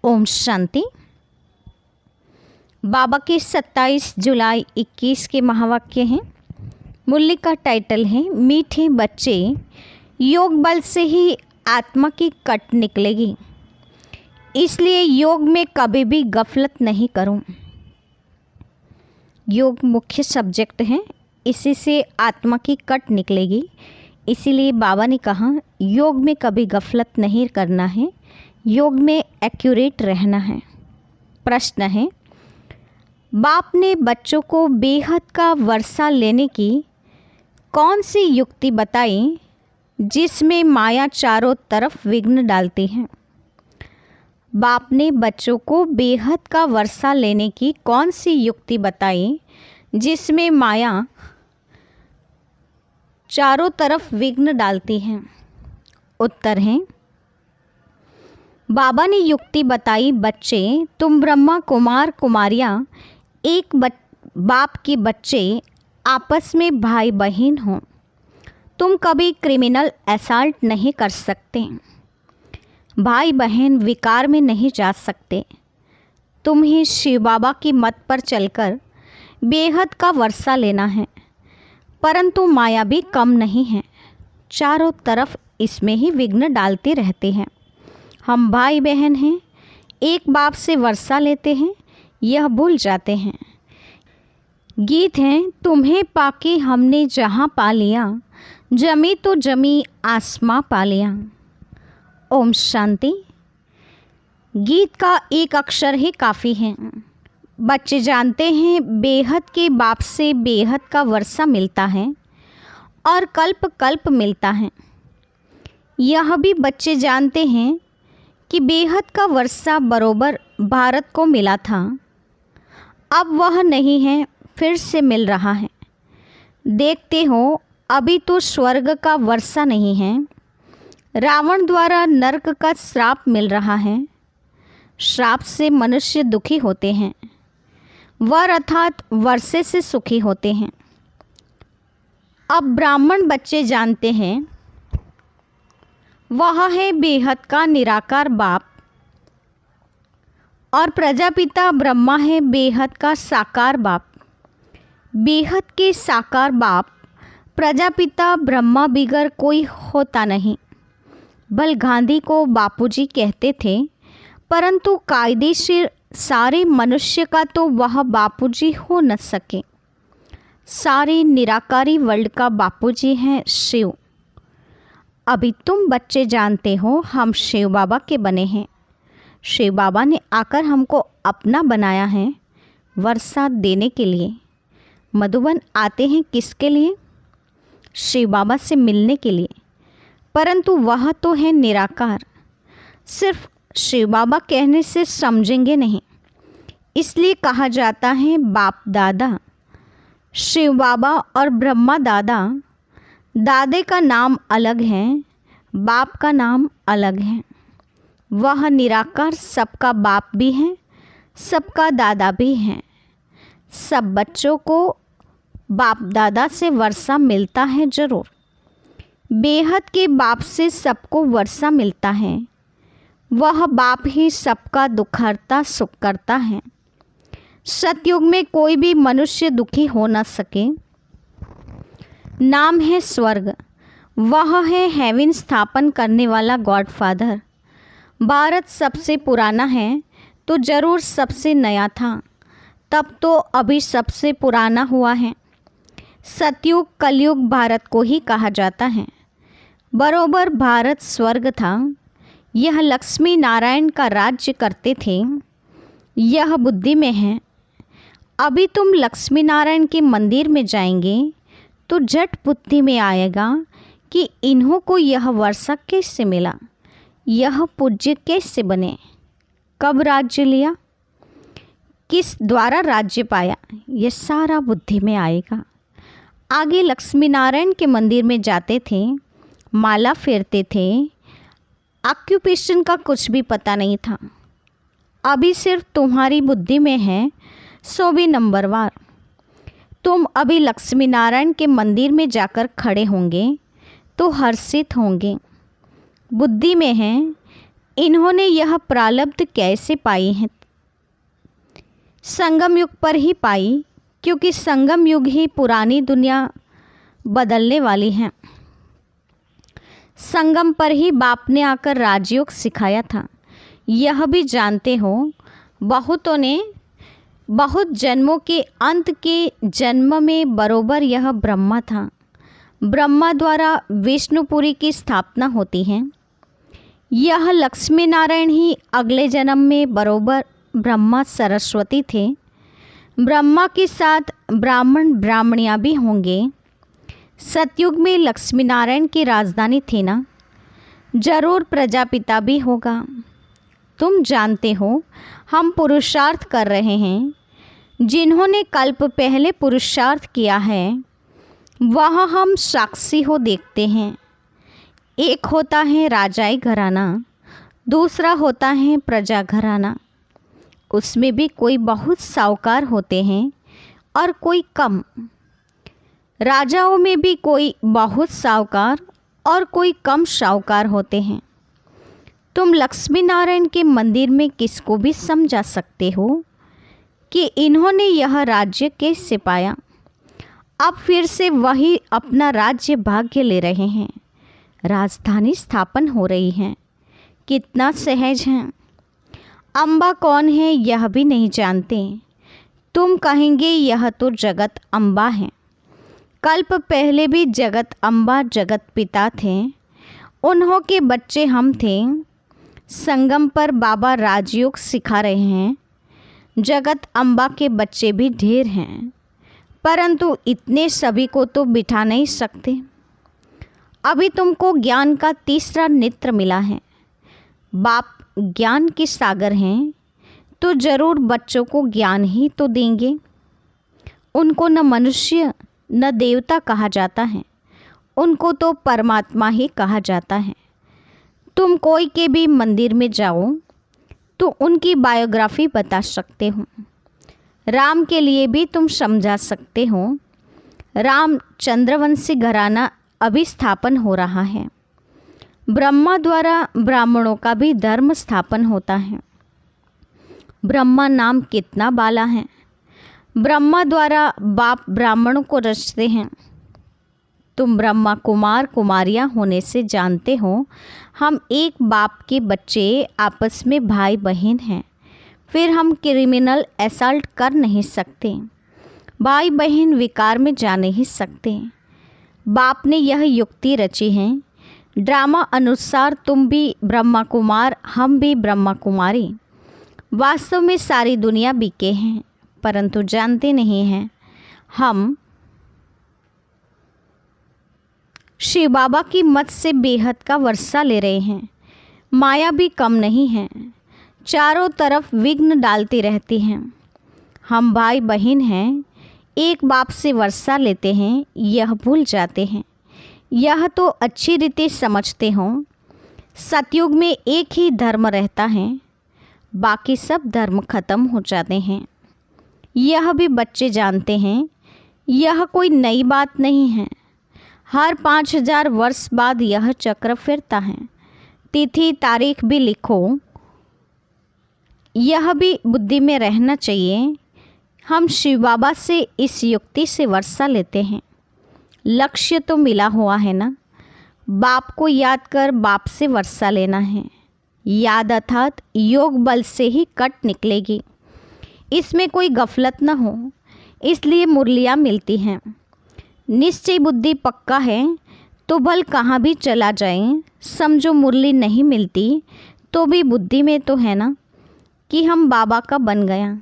ओम शांति। बाबा के 27 जुलाई 21 के महावाक्य हैं। मुरली का टाइटल है मीठे बच्चे, योग बल से ही आत्मा की कट निकलेगी, इसलिए योग में कभी भी गफलत नहीं करो। योग मुख्य सब्जेक्ट है, इसी से आत्मा की कट निकलेगी। इसीलिए बाबा ने कहा योग में कभी गफलत नहीं करना है, योग में एक्यूरेट रहना है। प्रश्न है, बाप ने बच्चों को बेहद का वर्षा लेने की कौन सी युक्ति बताई जिसमें माया चारों तरफ विघ्न डालती है? बाप ने बच्चों को बेहद का वर्षा लेने की कौन सी युक्ति बताई जिसमें माया चारों तरफ विघ्न डालती है? उत्तर है, बाबा ने युक्ति बताई, बच्चे तुम ब्रह्मा कुमार कुमारियाँ एक बाप के बच्चे आपस में भाई बहन हो। तुम कभी क्रिमिनल असॉल्ट नहीं कर सकते, भाई बहन विकार में नहीं जा सकते। तुम्हें शिव बाबा की मत पर चलकर बेहद का वर्षा लेना है, परंतु माया भी कम नहीं है, चारों तरफ इसमें ही विघ्न डालते रहते हैं। हम भाई बहन हैं, एक बाप से वर्षा लेते हैं, यह भूल जाते हैं। गीत है, तुम्हें पाके हमने जहाँ पा लिया, जमी तो जमी आसमां पा लिया। ओम शांति। गीत का एक अक्षर ही काफ़ी है। बच्चे जानते हैं बेहद के बाप से बेहद का वर्षा मिलता है और कल्प कल्प मिलता है। यह भी बच्चे जानते हैं कि बेहद का वर्षा बरोबर भारत को मिला था, अब वह नहीं है, फिर से मिल रहा है। देखते हो अभी तो स्वर्ग का वर्षा नहीं है, रावण द्वारा नरक का श्राप मिल रहा है। श्राप से मनुष्य दुखी होते हैं, वर अर्थात वर्षे से सुखी होते हैं। अब ब्राह्मण बच्चे जानते हैं वह है बेहद का निराकार बाप और प्रजापिता ब्रह्मा है बेहद का साकार बाप। बेहद के साकार बाप प्रजापिता ब्रह्मा बिगर कोई होता नहीं। बल गांधी को बापूजी कहते थे, परंतु कायदेशीर सारे मनुष्य का तो वह बापूजी हो न सके। सारे निराकारी वर्ल्ड का बापूजी हैं शिव। अभी तुम बच्चे जानते हो हम शिव बाबा के बने हैं। शिव बाबा ने आकर हमको अपना बनाया है वर्षा देने के लिए। मधुबन आते हैं किसके लिए? शिव बाबा से मिलने के लिए, परंतु वह तो है निराकार। सिर्फ शिव बाबा कहने से समझेंगे नहीं, इसलिए कहा जाता है बाप दादा। शिव बाबा और ब्रह्मा दादा, दादे का नाम अलग है, बाप का नाम अलग है। वह निराकार सबका बाप भी है, सबका दादा भी है। सब बच्चों को बाप दादा से वर्षा मिलता है जरूर। बेहद के बाप से सबको वर्षा मिलता है, वह बाप ही सबका दुखहर्ता सुख करता है। सतयुग में कोई भी मनुष्य दुखी हो न सके। नाम है स्वर्ग, वह है हेवन स्थापन करने वाला गॉडफादर। भारत सबसे पुराना है तो ज़रूर सबसे नया था, तब तो अभी सबसे पुराना हुआ है। सतयुग कलयुग भारत को ही कहा जाता है। बरोबर भारत स्वर्ग था, यह लक्ष्मी नारायण का राज्य करते थे। यह बुद्धि में है। अभी तुम लक्ष्मी नारायण के मंदिर में जाएंगे तो झट बुद्धि में आएगा कि इन्हों को यह वर्षा कैसे मिला, यह पूज्य कैसे बने, कब राज्य लिया, किस द्वारा राज्य पाया, यह सारा बुद्धि में आएगा। आगे लक्ष्मी नारायण के मंदिर में जाते थे, माला फेरते थे, ऑक्यूपेशन का कुछ भी पता नहीं था। अभी सिर्फ तुम्हारी बुद्धि में है, सो भी नंबरवार। तुम अभी लक्ष्मी नारायण के मंदिर में जाकर खड़े होंगे तो हर्षित होंगे। बुद्धि में है इन्होंने यह प्रारब्ध कैसे पाई है? संगम युग पर ही पाई, क्योंकि संगम युग ही पुरानी दुनिया बदलने वाली है। संगम पर ही बाप ने आकर राजयोग सिखाया था। यह भी जानते हो, बहुतों ने बहुत जन्मों के अंत के जन्म में बरोबर यह ब्रह्मा था। ब्रह्मा द्वारा विष्णुपुरी की स्थापना होती है। यह लक्ष्मी नारायण ही अगले जन्म में बरोबर ब्रह्मा सरस्वती थे। ब्रह्मा के साथ ब्राह्मण ब्राह्मणियाँ भी होंगे। सतयुग में लक्ष्मी नारायण की राजधानी थी ना, जरूर प्रजापिता भी होगा। तुम जानते हो, हम पुरुषार्थ कर रहे हैं। जिन्होंने कल्प पहले पुरुषार्थ किया है वह हम साक्षी हो देखते हैं। एक होता है राजाई घराना, दूसरा होता है प्रजा घराना। उसमें भी कोई बहुत साहूकार होते हैं और कोई कम। राजाओं में भी कोई बहुत साहूकार और कोई कम साहूकार होते हैं। तुम लक्ष्मी नारायण के मंदिर में किसको भी समझा सकते हो कि इन्होंने यह राज्य कैसे पाया। अब फिर से वही अपना राज्य भाग्य ले रहे हैं। राजधानी स्थापन हो रही है। कितना सहज है। अम्बा कौन है यह भी नहीं जानते। तुम कहेंगे यह तो जगत अम्बा है। कल्प पहले भी जगत अम्बा जगत पिता थे। उन्हों के बच्चे हम थे। संगम पर बाबा राजयोग सिखा रहे हैं। जगत अम्बा के बच्चे भी ढेर हैं, परंतु इतने सभी को तो बिठा नहीं सकते। अभी तुमको ज्ञान का तीसरा नेत्र मिला है। बाप ज्ञान के सागर हैं, तो जरूर बच्चों को ज्ञान ही तो देंगे। उनको न मनुष्य न देवता कहा जाता है, उनको तो परमात्मा ही कहा जाता है। तुम कोई के भी मंदिर में जाओ तो उनकी बायोग्राफी बता सकते हो। राम के लिए भी तुम समझा सकते हो। राम चंद्रवंशी घराना अभी स्थापन हो रहा है। ब्रह्मा द्वारा ब्राह्मणों का भी धर्म स्थापन होता है। ब्रह्मा नाम कितना बाला है। ब्रह्मा द्वारा बाप ब्राह्मणों को रचते हैं। तुम ब्रह्मा कुमार कुमारियाँ होने से जानते हो, हम एक बाप के बच्चे आपस में भाई बहन हैं। फिर हम क्रिमिनल असल्ट कर नहीं सकते। भाई बहन विकार में जा नहीं सकते। बाप ने यह युक्ति रची है। ड्रामा अनुसार तुम भी ब्रह्मा कुमार, हम भी ब्रह्मा कुमारी। वास्तव में सारी दुनिया बिके हैं, परंतु जानते नहीं हैं। हम शिव बाबा की मत से बेहद का वर्षा ले रहे हैं। माया भी कम नहीं है, चारों तरफ विघ्न डालती रहती हैं। हम भाई बहन हैं, एक बाप से वर्षा लेते हैं, यह भूल जाते हैं। यह तो अच्छी रीति समझते हो। सतयुग में एक ही धर्म रहता है, बाकी सब धर्म खत्म हो जाते हैं। यह भी बच्चे जानते हैं। यह कोई नई बात नहीं है। हर 5000 वर्ष बाद यह चक्र फिरता है। तिथि तारीख भी लिखो। यह भी बुद्धि में रहना चाहिए। हम शिव बाबा से इस युक्ति से वर्षा लेते हैं। लक्ष्य तो मिला हुआ है ना। बाप को याद कर बाप से वर्षा लेना है। याद अर्थात योग बल से ही कट निकलेगी। इसमें कोई गफलत न हो, इसलिए मुरलियाँ मिलती हैं। निश्चय बुद्धि पक्का है तो बल कहाँ भी चला जाए, समझो मुरली नहीं मिलती तो भी बुद्धि में तो है ना कि हम बाबा का बन गया।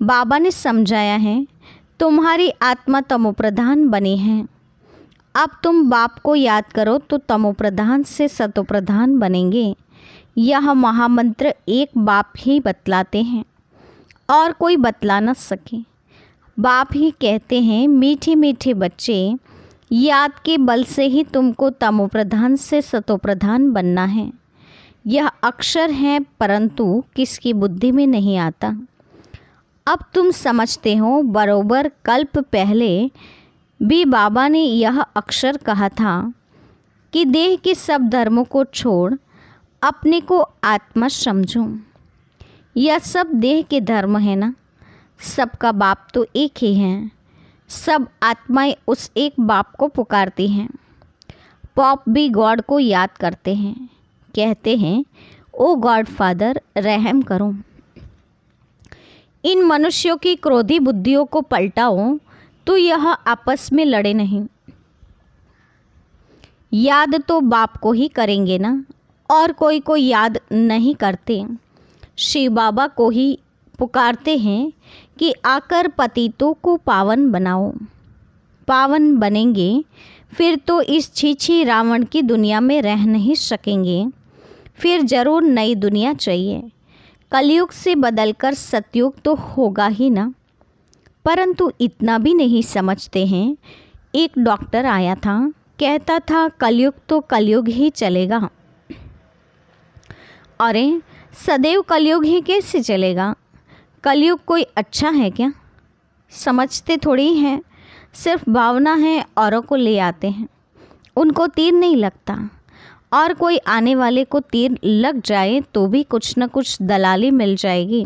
बाबा ने समझाया है, तुम्हारी आत्मा तमोप्रधान बनी है। अब तुम बाप को याद करो तो तमोप्रधान से सतोप्रधान बनेंगे। यह महामंत्र एक बाप ही बतलाते हैं और कोई बतला न सके। बाप ही कहते हैं, मीठे मीठे बच्चे, याद के बल से ही तुमको तमोप्रधान से सतोप्रधान बनना है। यह अक्षर है, परंतु किसकी बुद्धि में नहीं आता। अब तुम समझते हो, बरोबर कल्प पहले भी बाबा ने यह अक्षर कहा था कि देह के सब धर्मों को छोड़ अपने को आत्मा समझो। यह सब देह के धर्म है ना। सबका बाप तो एक ही है। सब आत्माएं उस एक बाप को पुकारती हैं। पॉप भी गॉड को याद करते हैं, कहते हैं ओ गॉड फादर रहम करो। इन मनुष्यों की क्रोधी बुद्धियों को पलटाओ तो यह आपस में लड़े नहीं। याद तो बाप को ही करेंगे ना, और कोई को याद नहीं करते। शिव बाबा को ही पुकारते हैं कि आकर पतितों को पावन बनाओ। पावन बनेंगे फिर तो इस छीछी रावण की दुनिया में रह नहीं सकेंगे। फिर जरूर नई दुनिया चाहिए। कलयुग से बदलकर सतयुग तो होगा ही ना। परंतु इतना भी नहीं समझते हैं। एक डॉक्टर आया था, कहता था कलयुग तो कलयुग ही चलेगा। अरे सदैव कलयुग ही कैसे चलेगा? कलयुग कोई अच्छा है क्या? समझते थोड़ी हैं। सिर्फ भावना है, औरों को ले आते हैं। उनको तीर नहीं लगता, और कोई आने वाले को तीर लग जाए तो भी कुछ न कुछ दलाली मिल जाएगी।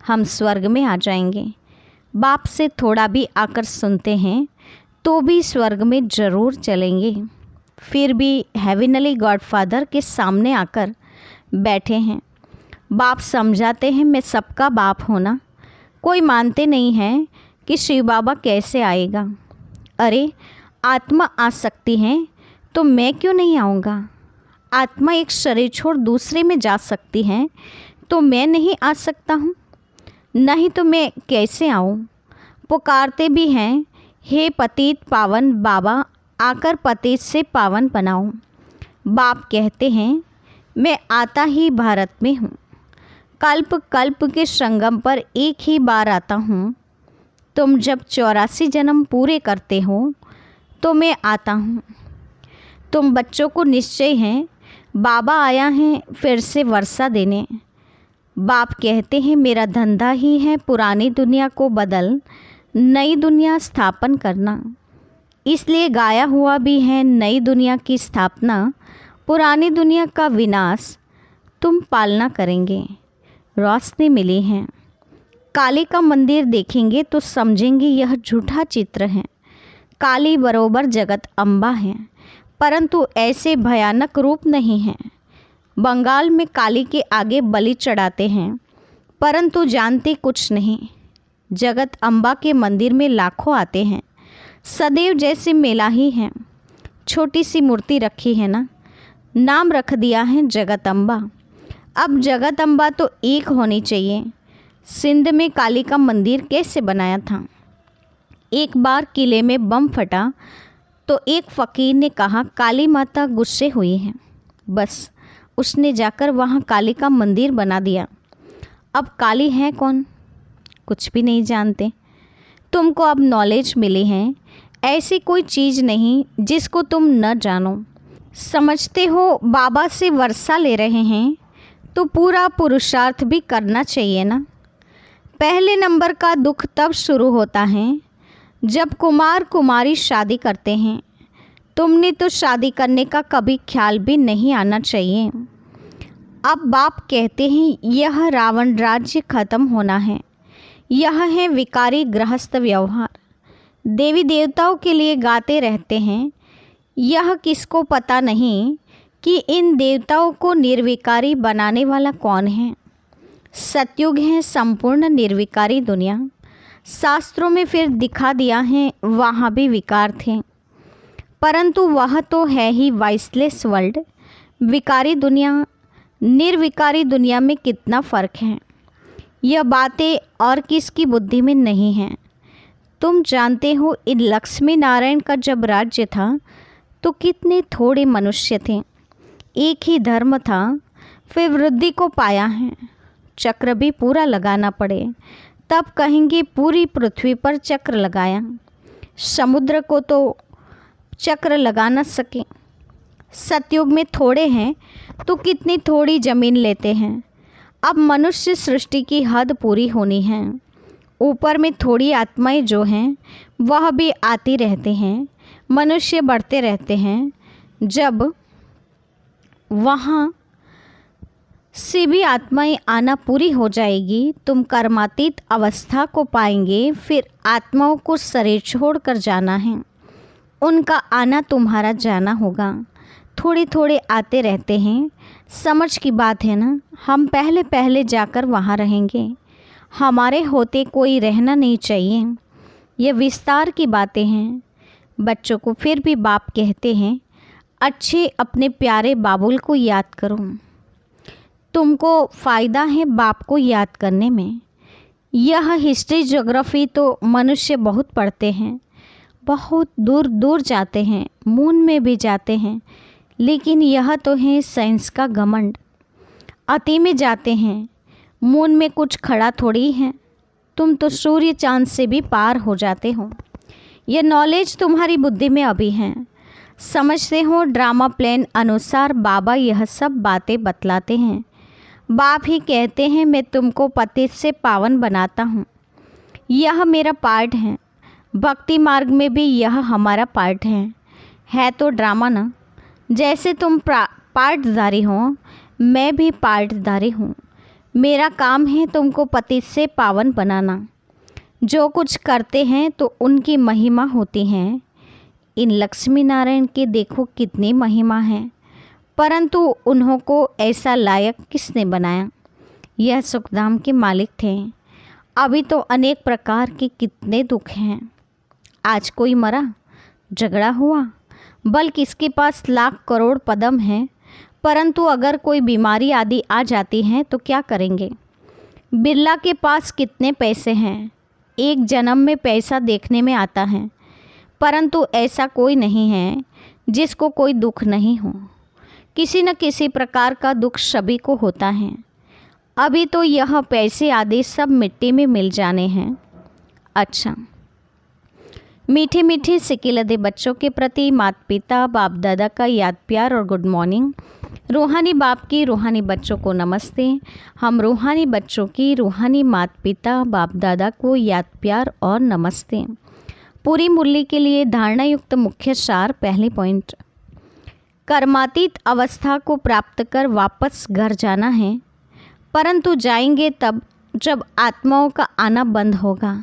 हम स्वर्ग में आ जाएंगे। बाप से थोड़ा भी आकर सुनते हैं तो भी स्वर्ग में ज़रूर चलेंगे। फिर भी हेविनली गॉडफादर के सामने आकर बैठे हैं। बाप समझाते हैं मैं सबका बाप होना। कोई मानते नहीं है कि शिव बाबा कैसे आएगा। अरे आत्मा आ सकती है तो मैं क्यों नहीं आऊँगा? आत्मा एक शरीर छोड़ दूसरे में जा सकती है तो मैं नहीं आ सकता हूँ? नहीं तो मैं कैसे आऊँ? पुकारते भी हैं हे पतित पावन बाबा, आकर पतित से पावन बनाओ। बाप कहते हैं मैं आता ही भारत में हूँ। कल्प कल्प के संगम पर एक ही बार आता हूँ। तुम जब 84 जन्म पूरे करते हो तो मैं आता हूँ। तुम बच्चों को निश्चय है बाबा आया है फिर से वर्षा देने। बाप कहते हैं मेरा धंधा ही है पुरानी दुनिया को बदल नई दुनिया स्थापन करना। इसलिए गाया हुआ भी है नई दुनिया की स्थापना, पुरानी दुनिया का विनाश तुम पालना करेंगे। रोशनी मिली है। काली का मंदिर देखेंगे तो समझेंगे यह झूठा चित्र है। काली बरोबर जगत अम्बा है, परंतु ऐसे भयानक रूप नहीं है। बंगाल में काली के आगे बलि चढ़ाते हैं, परंतु जानते कुछ नहीं। जगत अम्बा के मंदिर में लाखों आते हैं। सदैव जैसे मेला ही है। छोटी सी मूर्ति रखी है ना, नाम रख दिया है जगत अम्बा। अब जगत अम्बा तो एक होनी चाहिए। सिंध में काली का मंदिर कैसे बनाया था? एक बार किले में बम फटा तो एक फ़कीर ने कहा काली माता गुस्से हुई है। बस उसने जाकर वहाँ काली का मंदिर बना दिया। अब काली है कौन? कुछ भी नहीं जानते। तुमको अब नॉलेज मिली है। ऐसी कोई चीज़ नहीं जिसको तुम न जानो। समझते हो बाबा से वर्षा ले रहे हैं तो पूरा पुरुषार्थ भी करना चाहिए ना। पहले नंबर का दुख तब शुरू होता है जब कुमार कुमारी शादी करते हैं। तुमने तो शादी करने का कभी ख्याल भी नहीं आना चाहिए। अब बाप कहते हैं यह रावण राज्य खत्म होना है। यह है विकारी गृहस्थ व्यवहार। देवी देवताओं के लिए गाते रहते हैं। यह किसको पता नहीं कि इन देवताओं को निर्विकारी बनाने वाला कौन है। सतयुग है संपूर्ण निर्विकारी दुनिया। शास्त्रों में फिर दिखा दिया है वहाँ भी विकार थे, परंतु वह तो है ही वाइसलेस वर्ल्ड। विकारी दुनिया निर्विकारी दुनिया में कितना फ़र्क है। यह बातें और किसकी बुद्धि में नहीं हैं। तुम जानते हो इन लक्ष्मी नारायण का जब राज्य था तो कितने थोड़े मनुष्य थे। एक ही धर्म था, फिर वृद्धि को पाया है। चक्र भी पूरा लगाना पड़े तब कहेंगे पूरी पृथ्वी पर चक्र लगाया। समुद्र को तो चक्र लगा न सके। सतयुग में थोड़े हैं तो कितनी थोड़ी ज़मीन लेते हैं। अब मनुष्य सृष्टि की हद पूरी होनी है। ऊपर में थोड़ी आत्माएं जो हैं वह भी आती रहते हैं। मनुष्य बढ़ते रहते हैं। जब वहाँ से भी आत्माएं आना पूरी हो जाएगी। तुम कर्मातीत अवस्था को पाएंगे। फिर आत्माओं को शरीर छोड़कर जाना है। उनका आना तुम्हारा जाना होगा। थोड़े थोड़े आते रहते हैं। समझ की बात है ना। हम पहले पहले जाकर वहाँ रहेंगे। हमारे होते कोई रहना नहीं चाहिए। ये विस्तार की बातें हैं। बच्चों को फिर भी बाप कहते हैं, अच्छे अपने प्यारे बाबुल को याद करो। तुमको फ़ायदा है बाप को याद करने में। यह हिस्ट्री ज्योग्राफी तो मनुष्य बहुत पढ़ते हैं, बहुत दूर दूर जाते हैं, मून में भी जाते हैं, लेकिन यह तो है साइंस का घमंड। अति में जाते हैं, मून में कुछ खड़ा थोड़ी है। तुम तो सूर्य चांद से भी पार हो जाते हो। यह नॉलेज तुम्हारी बुद्धि में अभी है। समझते हो ड्रामा प्लान अनुसार बाबा यह सब बातें बतलाते हैं। बाप ही कहते हैं मैं तुमको पतित से पावन बनाता हूँ। यह मेरा पार्ट है। भक्ति मार्ग में भी यह हमारा पार्ट है तो ड्रामा ना। जैसे तुम पार्टधारी हो, मैं भी पार्टधारी हूँ। मेरा काम है तुमको पतित से पावन बनाना। जो कुछ करते हैं तो उनकी महिमा होती है। इन लक्ष्मी नारायण की देखो कितनी महिमा है, परंतु उन्हों को ऐसा लायक किसने बनाया? यह सुखधाम के मालिक थे। अभी तो अनेक प्रकार के कितने दुख हैं। आज कोई मरा, झगड़ा हुआ, बल्कि इसके पास लाख करोड़ पदम हैं, परंतु अगर कोई बीमारी आदि आ जाती है तो क्या करेंगे? बिरला के पास कितने पैसे हैं, एक जन्म में पैसा देखने में आता है, परंतु ऐसा कोई नहीं है जिसको कोई दुख नहीं हो। किसी न किसी प्रकार का दुख सभी को होता है। अभी तो यह पैसे आदि सब मिट्टी में मिल जाने हैं। अच्छा, मीठे मीठे सिकिलदे बच्चों के प्रति माता पिता बाप दादा का याद प्यार और गुड मॉर्निंग। रूहानी बाप की रूहानी बच्चों को नमस्ते। हम रूहानी बच्चों की रूहानी माता पिता बाप दादा को याद प्यार और नमस्ते। पूरी मुरली के लिए धारणा युक्त मुख्य सार। पहली पॉइंट, कर्मातीत अवस्था को प्राप्त कर वापस घर जाना है, परंतु जाएंगे तब जब आत्माओं का आना बंद होगा।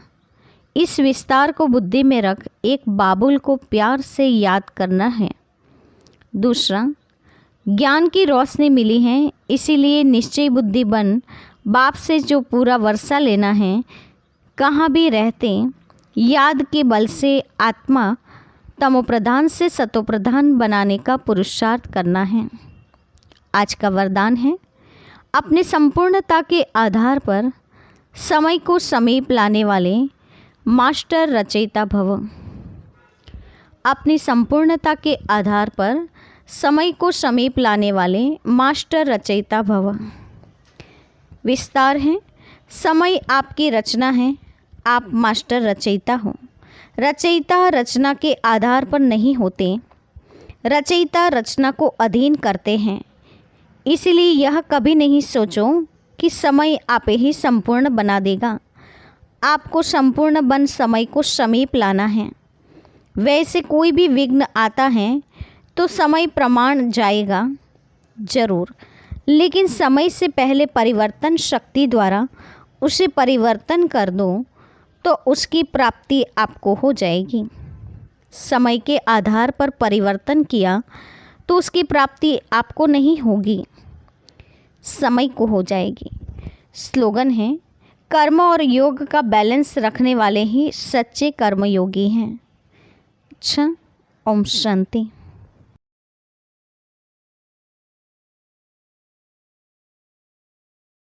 इस विस्तार को बुद्धि में रख एक बाबुल को प्यार से याद करना है। दूसरा, ज्ञान की रोशनी मिली है, इसीलिए निश्चय बुद्धि बन बाप से जो पूरा वर्षा लेना है। कहाँ भी रहते याद के बल से आत्मा तमोप्रधान से सतोप्रधान बनाने का पुरुषार्थ करना है। आज का वरदान है, अपने संपूर्णता के आधार पर समय को समीप लाने वाले मास्टर रचयिता भव। अपनी संपूर्णता के आधार पर समय को समीप लाने वाले मास्टर रचयिता भव। विस्तार है, समय आपकी रचना है, आप मास्टर रचयिता हो। रचयिता रचना के आधार पर नहीं होते, रचयिता रचना को अधीन करते हैं। इसलिए यह कभी नहीं सोचो कि समय आप ही संपूर्ण बना देगा। आपको संपूर्ण बन समय को समीप लाना है। वैसे कोई भी विघ्न आता है तो समय प्रमाण जाएगा जरूर, लेकिन समय से पहले परिवर्तन शक्ति द्वारा उसे परिवर्तन कर दो तो उसकी प्राप्ति आपको हो जाएगी। समय के आधार पर परिवर्तन किया तो उसकी प्राप्ति आपको नहीं होगी, समय को हो जाएगी। स्लोगन है, कर्म और योग का बैलेंस रखने वाले ही सच्चे कर्मयोगी हैं। अच्छा, ओम शांति।